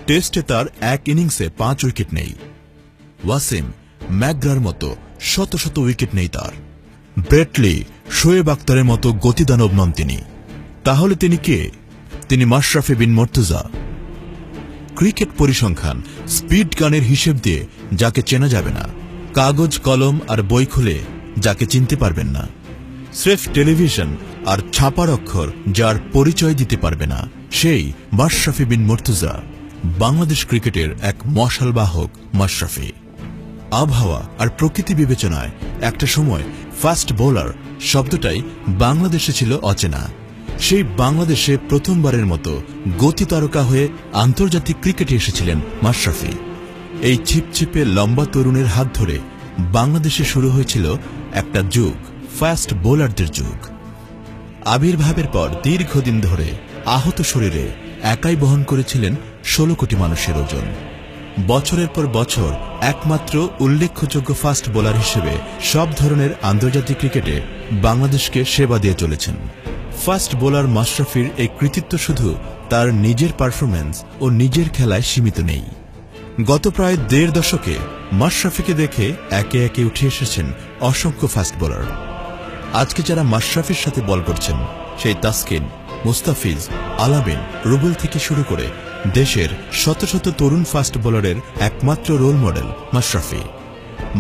টেস্টে তার এক ইনিংসে 5 উইকেট নেই। ওয়াসিম ম্যাকগ্রার মতো শত শত উইকেট নেই তার। ব্রেটলি, শোয়েব আখতারের মতো গতিদানব নন তিনি। তাহলে তিনি কে? তিনি মাশরাফি বিন মুর্তজা। ক্রিকেট পরিসংখ্যান, স্পিড গানের হিসেব দিয়ে যাকে চেনা যাবে না, কাগজ কলম আর বই খুলে যাকে চিনতে পারবেন না, স্রেফ টেলিভিশন আর ছাপার অক্ষর যার পরিচয় দিতে পারবে না, সেই মাশরাফি বিন মুর্তজা। বাংলাদেশ ক্রিকেটের এক মশালবাহক মাশরাফি। আবহাওয়া আর প্রকৃতি বিবেচনায় একটা সময় ফাস্ট বোলার শব্দটাই বাংলাদেশে ছিল অচেনা। সেই বাংলাদেশে প্রথমবারের মতো গতি তারকা হয়ে আন্তর্জাতিক ক্রিকেটে এসেছিলেন মাশরাফি। এই ছিপছিপে লম্বা তরুণের হাত ধরে বাংলাদেশে শুরু হয়েছিল একটা যুগ, ফাস্ট বোলারদের যুগ। আবির্ভাবের পর দীর্ঘদিন ধরে আহত শরীরে একাই বহন করেছিলেন 16 কোটি মানুষের ওজন। বছরের পর বছর একমাত্র উল্লেখযোগ্য ফাস্ট বোলার হিসেবে সব ধরনের আন্তর্জাতিক ক্রিকেটে বাংলাদেশকে সেবা দিয়ে চলেছেন। ফাস্ট বোলার মাশরাফির এই কৃতিত্ব শুধু তার নিজের পারফরম্যান্স ও নিজের খেলায় সীমিত নেই। গত প্রায় 1.5 দশকে মাশরাফিকে দেখে একে একে উঠে এসেছেন অসংখ্য ফাস্ট বোলার। আজকে যারা মাশরাফির সাথে বল করছেন, সেই তাসকিন, মুস্তাফিজ, আলামিন, রুবেল থেকে শুরু করে দেশের শত শত তরুণ ফাস্ট বোলারের একমাত্র রোল মডেল মাশরাফি।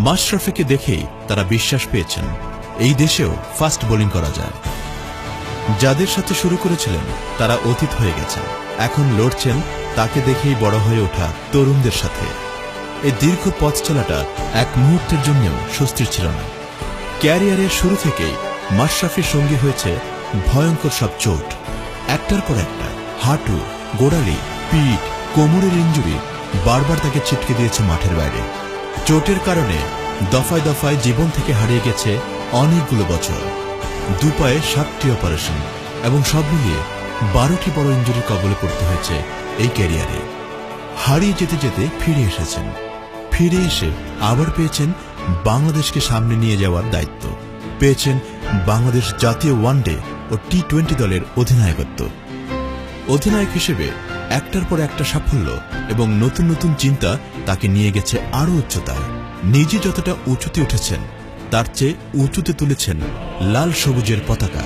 মাশরাফিকে দেখেই তারা বিশ্বাস পেয়েছেন এই দেশেও ফাস্ট বোলিং করা যায়। যাদের সাথে শুরু করেছিলেন তারা অতীত হয়ে গেছেন, এখন লড়ছেন তাকে দেখেই বড় হয়ে ওঠা তরুণদের সাথে। এই দীর্ঘ পথ চলাটা এক মুহূর্তের জন্যও স্বস্তির ছিল না। ক্যারিয়ারের শুরু থেকেই মাশরাফির সঙ্গী হয়েছে ভয়ঙ্কর সব চোট, একটার পর একটা। হাঁটু, গোড়ালি, পিঠ, কোমরের ইনজুরি বারবার তাকে ছিটকে দিয়েছে মাঠের বাইরে। চোটের কারণে দফায় দফায় জীবন থেকে হারিয়ে গেছে অনেকগুলো বছর। দুপায়ে 7টি অপারেশন এবং সব মিলিয়ে 12টি বড় ইনজুরির কবলে পড়তে হয়েছে এই ক্যারিয়ারে। হারিয়ে যেতে যেতে ফিরে এসেছেন। ফিরে এসে আবার পেয়েছেন বাংলাদেশকে সামনে নিয়ে যাওয়ার দায়িত্ব, পেয়েছেন বাংলাদেশ জাতীয় ওয়ানডে ও টি20 দলের অধিনায়কত্ব। অধিনায়ক হিসেবে একটার পর একটা সাফল্য এবং নতুন নতুন চিন্তা তাকে নিয়ে গেছে আরো উচ্চতায়। নিজে যতটা উঁচুতে উঠেছেন তার চেয়ে উঁচুতে তুলেছেন লাল সবুজের পতাকা।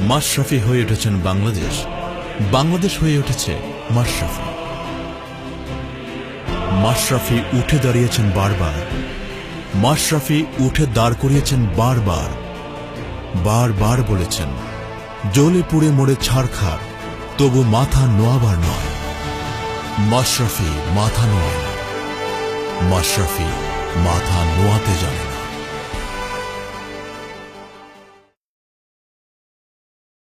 মাশরাফি হয়ে উঠেছেন বাংলাদেশ, বাংলাদেশ হয়ে উঠেছে মাশরাফি। মাশরাফি উঠে দাঁড়িয়েছেন বারবার, মাশরাফি উঠে দাঁড় করিয়েছেন বারবার, বারবার বলেছেন জ্বলে পুড়ে মরে ছারখার, তবু মাথা নোয়াবার নয়। মাশরাফি মাথা নোয়ায় না, মাশরাফি মাথা নোয়াতে জানেন।